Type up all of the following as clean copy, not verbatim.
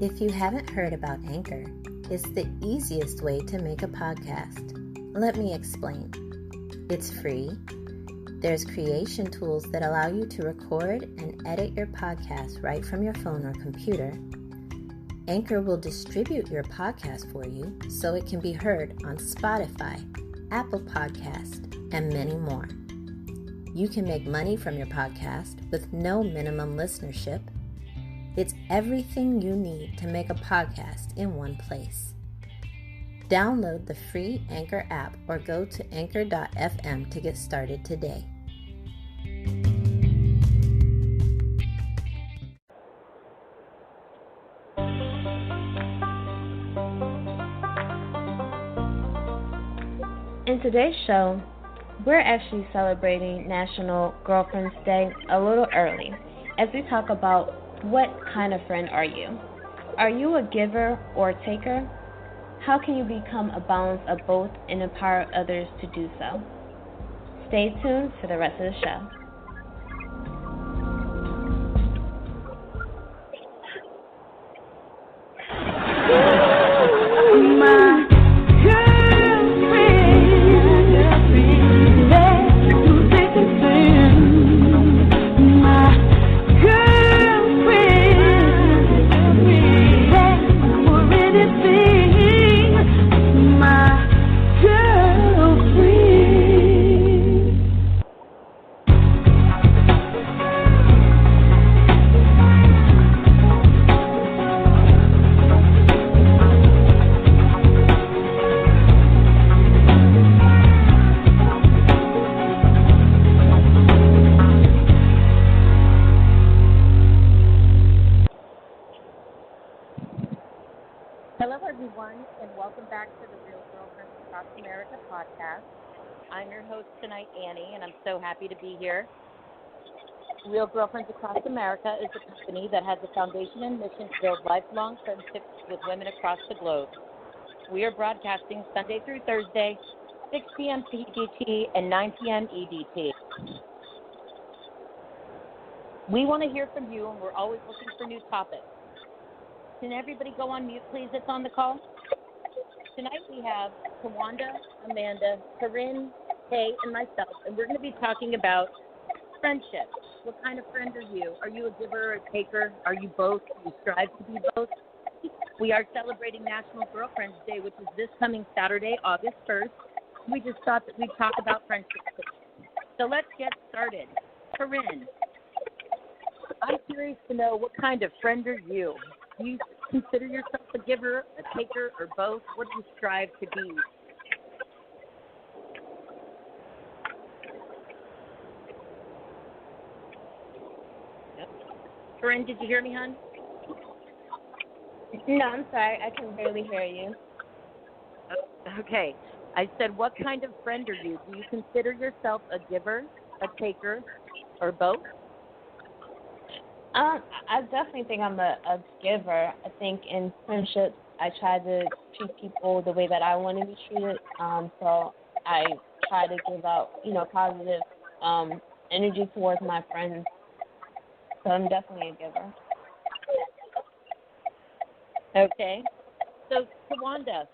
If you haven't heard about Anchor, it's the easiest way to make a podcast. Let me explain. It's free. There's creation tools that allow you to record and edit your podcast right from your phone or computer. Anchor will distribute your podcast for you so it can be heard on Spotify, Apple Podcast, and many more. You can make money from your podcast with no minimum listenership. It's everything you need to make a podcast in one place. Download the free Anchor app or go to anchor.fm to get started today. In today's show, we're actually celebrating National Girlfriend's Day a little early as we talk about what kind of friend are you? Are you a giver or a taker? How can you become a balance of both and empower others to do so? Stay tuned for the rest of the show. Hello, everyone, and welcome back to the Real Girlfriends Across America podcast. I'm your host tonight, Annie, and I'm so happy to be here. Real Girlfriends Across America is a company that has a foundation and mission to build lifelong friendships with women across the globe. We are broadcasting Sunday through Thursday, 6 p.m. PDT and 9 p.m. EDT. We want to hear from you, and we're always looking for new topics. Can everybody go on mute, please, that's on the call? Tonight we have Tawanda, Amanda, Corinne, Kay, and myself, and we're going to be talking about friendship. What kind of friend are you? Are you a giver or a taker? Are you both? Do you strive to be both? We are celebrating National Girlfriend's Day, which is this coming Saturday, August 1st. We just thought that we'd talk about friendship. So let's get started. Corinne, I'm curious to know, what kind of friend are you? Do you consider yourself a giver, a taker, or both? What do you strive to be? Yep. Corinne, did you hear me, hon? No, I'm sorry. I can barely hear you. Okay. I said, what kind of friend are you? Do you consider yourself a giver, a taker, or both? I definitely think I'm a giver. I think in friendships, I try to treat people the way that I want to be treated. So I try to give out, positive energy towards my friends. So I'm definitely a giver. Okay. So, Tawanda,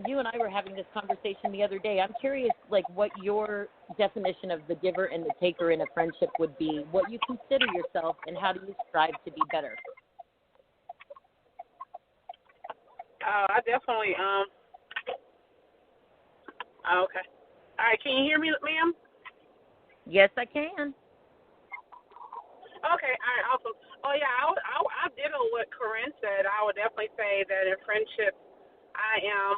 you and I were having this conversation the other day. I'm curious, what your definition of the giver and the taker in a friendship would be, what you consider yourself, and how do you strive to be better? I definitely, okay. All right, can you hear me, ma'am? Yes, I can. Okay, all right, awesome. Oh, yeah, I ditto what Corinne said. I would definitely say that in friendship, I am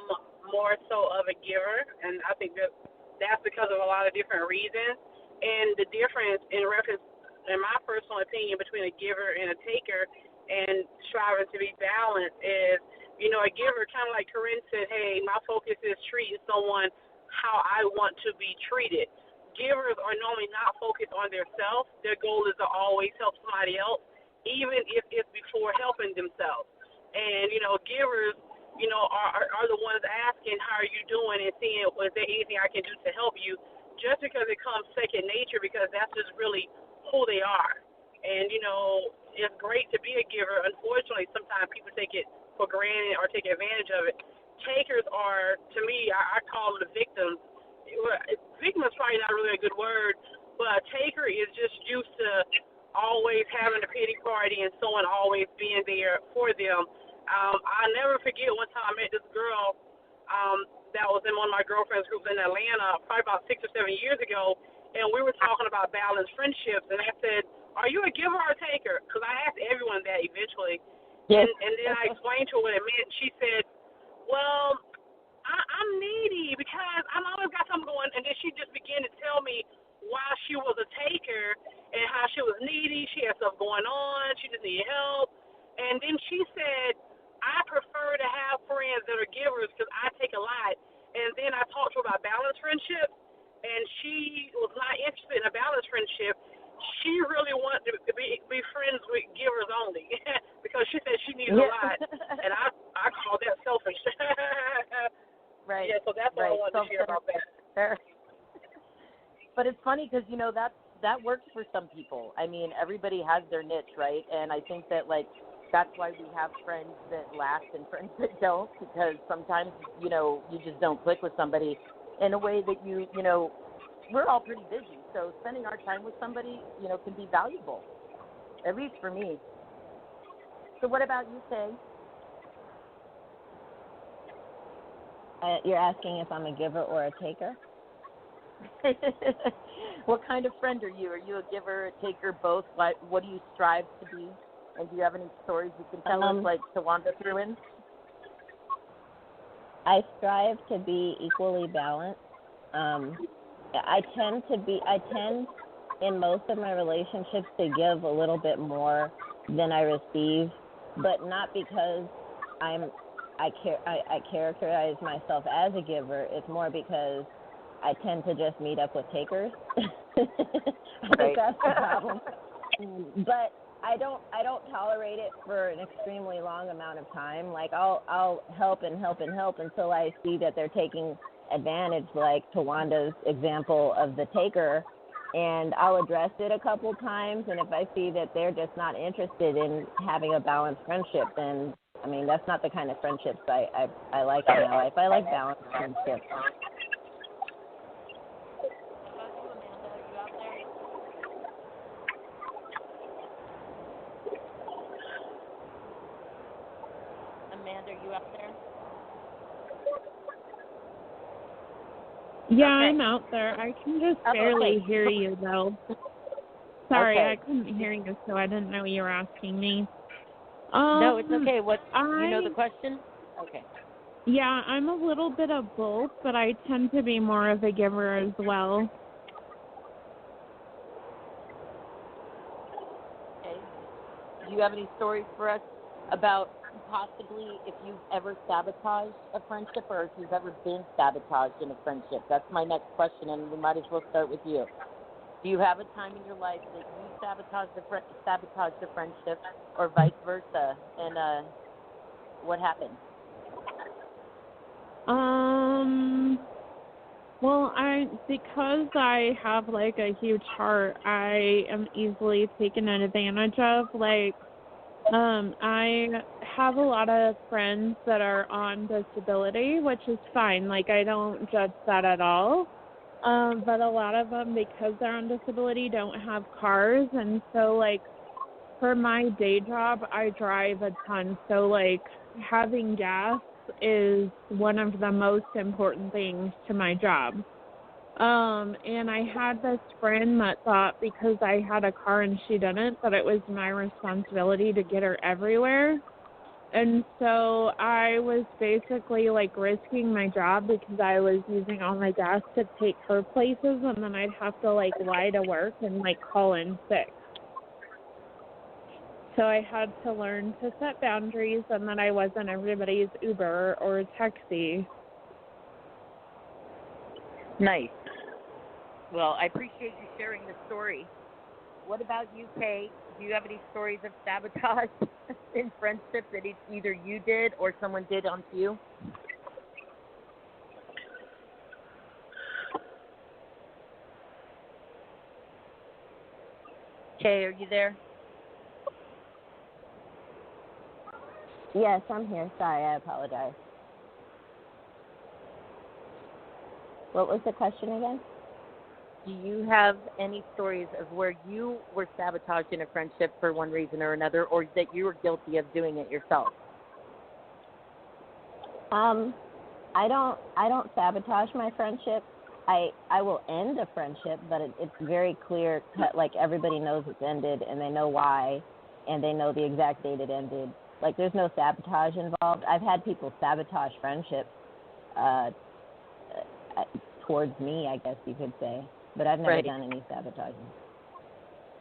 more so of a giver, and I think that's because of a lot of different reasons. And the difference in my personal opinion, between a giver and a taker and striving to be balanced is, a giver, kind of like Corinne said, hey, my focus is treating someone how I want to be treated. Givers are normally not focused on themselves. Their goal is to always help somebody else, even if it's before helping themselves. And, givers, are the ones asking, how are you doing, and seeing, is there anything I can do to help you, just because it comes second nature, because that's just really who they are. And, it's great to be a giver. Unfortunately, sometimes people take it for granted or take advantage of it. Takers are, to me, I call them the victims. Victim is probably not really a good word, but a taker is just used to always having a pity party and someone always being there for them. I'll never forget one time I met this girl that was in one of my girlfriend's groups in Atlanta probably about 6 or 7 years ago, and we were talking about balanced friendships, and I said, are you a giver or a taker? Because I asked everyone that eventually. Yes. And then I explained to her what it meant. She said, well, I'm needy because I'm always got something going. And then she just began to tell me why she was a taker and how she was needy. She had stuff going on. She just needed help. And then she said, I prefer to have friends that are givers because I take a lot. And then I talked to her about balanced friendships, and she was not interested in a balanced friendship. She really wanted to be friends with givers only because she said she needs a lot, and I call that selfish. Right. Yeah, so that's what I wanted to share about that. But it's funny because, that works for some people. I mean, everybody has their niche, right? And I think that, that's why we have friends that last and friends that don't, because sometimes, you just don't click with somebody in a way that we're all pretty busy. So spending our time with somebody, can be valuable, at least for me. So what about you, Kay? You're asking if I'm a giver or a taker? What kind of friend are you? Are you a giver, a taker, both? What do you strive to be? And do you have any stories you can tell us, like Tawanda threw in? I strive to be equally balanced. I tend in most of my relationships to give a little bit more than I receive, but not because I characterize myself as a giver. It's more because I tend to just meet up with takers. I think that's the problem. But I don't tolerate it for an extremely long amount of time. Like I'll help until I see that they're taking advantage, like Tawanda's example of the taker, and I'll address it a couple times, and if I see that they're just not interested in having a balanced friendship, then that's not the kind of friendships I like in my life. I like balanced friendships. Amanda, are you out there? Yeah, Okay. I'm out there. I can just barely hear you, though. Sorry, Okay. I couldn't hear you, so I didn't know you were asking me. No, it's okay. You know the I question? Okay. Yeah, I'm a little bit of both, but I tend to be more of a giver as well. Okay. Do you have any stories for us about possibly if you've ever sabotaged a friendship or if you've ever been sabotaged in a friendship? That's my next question, and we might as well start with you. Do you have a time in your life that you sabotaged a friendship or vice versa? And what happened? Well, because I have like a huge heart, I am easily taken advantage of. I have a lot of friends that are on disability, which is fine. I don't judge that at all. But a lot of them, because they're on disability, don't have cars. And so, for my day job, I drive a ton. So, having gas is one of the most important things to my job. And I had this friend that thought because I had a car and she didn't, that it was my responsibility to get her everywhere. And so I was basically risking my job because I was using all my gas to take her places, and then I'd have to lie to work and call in sick. So I had to learn to set boundaries and that I wasn't everybody's Uber or taxi. Nice. Well, I appreciate you sharing the story. What about you, Kay? Do you have any stories of sabotage in friendship that either you did or someone did onto you? Kay, are you there? Yes, I'm here. Sorry, I apologize. What was the question again? Do you have any stories of where you were sabotaged in a friendship for one reason or another, or that you were guilty of doing it yourself? I don't sabotage my friendship. I will end a friendship, but it's very clear cut. Like, everybody knows it's ended, and they know why, and they know the exact date it ended. Like, there's no sabotage involved. I've had people sabotage friendships towards me, I guess you could say, but I've never done any sabotaging.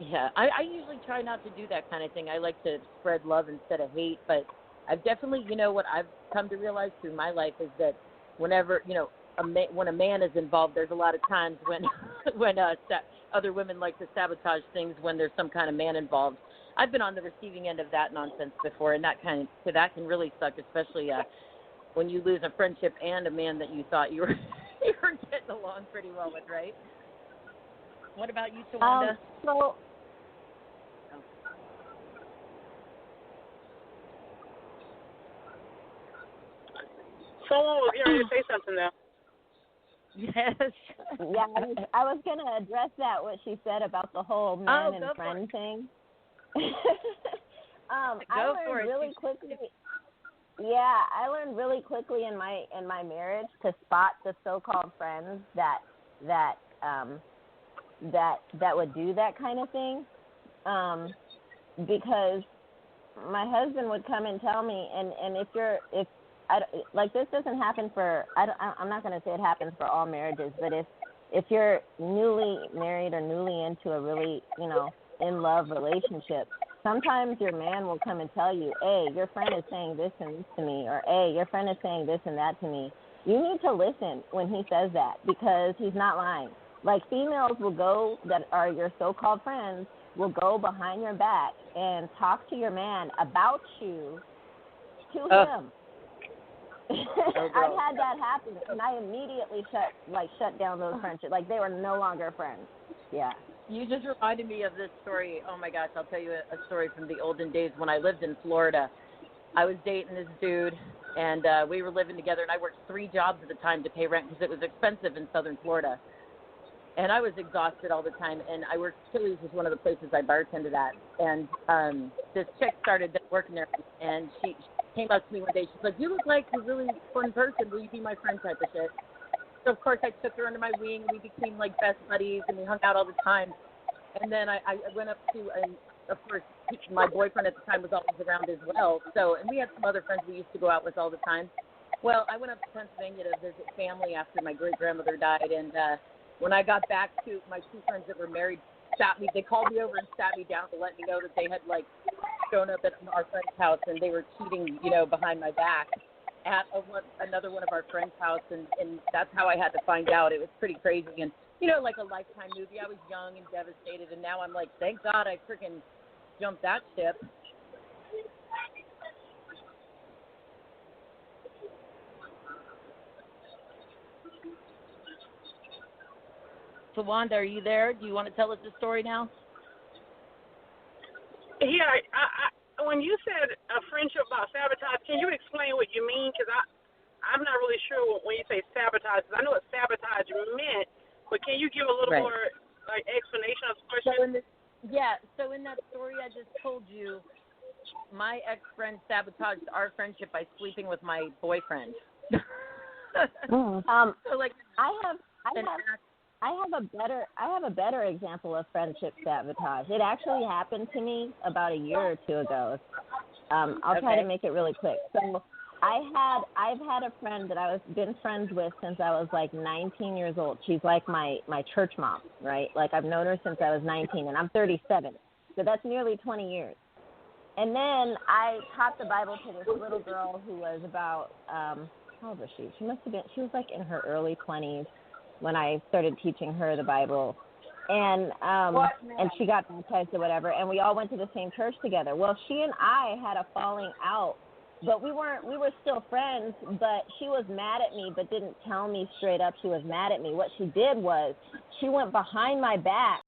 Yeah, I usually try not to do that kind of thing. I like to spread love instead of hate, but I've definitely, what I've come to realize through my life is that whenever, when a man is involved, there's a lot of times when other women like to sabotage things when there's some kind of man involved. I've been on the receiving end of that nonsense before, and that can really suck, especially when you lose a friendship and a man that you thought you were you were getting along pretty well with, right? What about you, Tawanda? Someone was getting ready to say something now. Yes. Yeah, I was going to address that, what she said about the whole man and friend thing. I learned really quickly. Yeah, I learned really quickly in my marriage to spot the so-called friends that would do that kind of thing, because my husband would come and tell me, and this doesn't happen for, I'm not going to say it happens for all marriages, but if you're newly married or newly into a really, in love relationship, sometimes your man will come and tell you, hey, your friend is saying this and this to me, or hey, your friend is saying this and that to me. You need to listen when he says that, because he's not lying. Like, females will go, that are your so-called friends, will go behind your back and talk to your man about you to him. I've had that happen, and I immediately shut down those friendships. Like, they were no longer friends. Yeah. You just reminded me of this story. Oh, my gosh, I'll tell you a story from the olden days when I lived in Florida. I was dating this dude, and we were living together, and I worked 3 jobs at the time to pay rent because it was expensive in southern Florida. And I was exhausted all the time, and I worked, Chili's was one of the places I bartended at, and this chick started working there, and she came up to me one day. She's like, you look like a really fun person. Will you be my friend, type of shit? So, of course, I took her under my wing, and we became, like, best buddies, and we hung out all the time. And then I went up to, and, of course, my boyfriend at the time was always around as well. So, and we had some other friends we used to go out with all the time. Well, I went up to Pennsylvania to visit family after my great-grandmother died, and when I got back to my 2 friends that were married, they called me over and sat me down to let me know that they had, like, shown up at our friend's house, and they were cheating, behind my back at another one of our friends' house, and that's how I had to find out. It was pretty crazy, and, like a Lifetime movie. I was young and devastated, and now I'm like, thank God I freaking jumped that ship. Tawanda, are you there? Do you want to tell us the story now? Yeah, I when you said a friendship about sabotage, can you explain what you mean? Because I'm not really sure when you say sabotage. Cause I know what sabotage meant, but can you give a little more explanation of the question? So in that story I just told you, my ex-friend sabotaged our friendship by sleeping with my boyfriend. So, like, I have a better example of friendship sabotage. It actually happened to me about a year or 2 ago. I'll try to make it really quick. So I've had a friend that been friends with since I was like 19 years old. She's like my church mom, right? Like, I've known her since I was 19, and I'm 37. So that's nearly 20 years. And then I taught the Bible to this little girl who was about, how old was she? She was like in her early 20s when I started teaching her the Bible. And she got baptized or whatever, and we all went to the same church together. Well, she and I had a falling out, but we were still friends, but she was mad at me but didn't tell me straight up she was mad at me. What she did was she went behind my back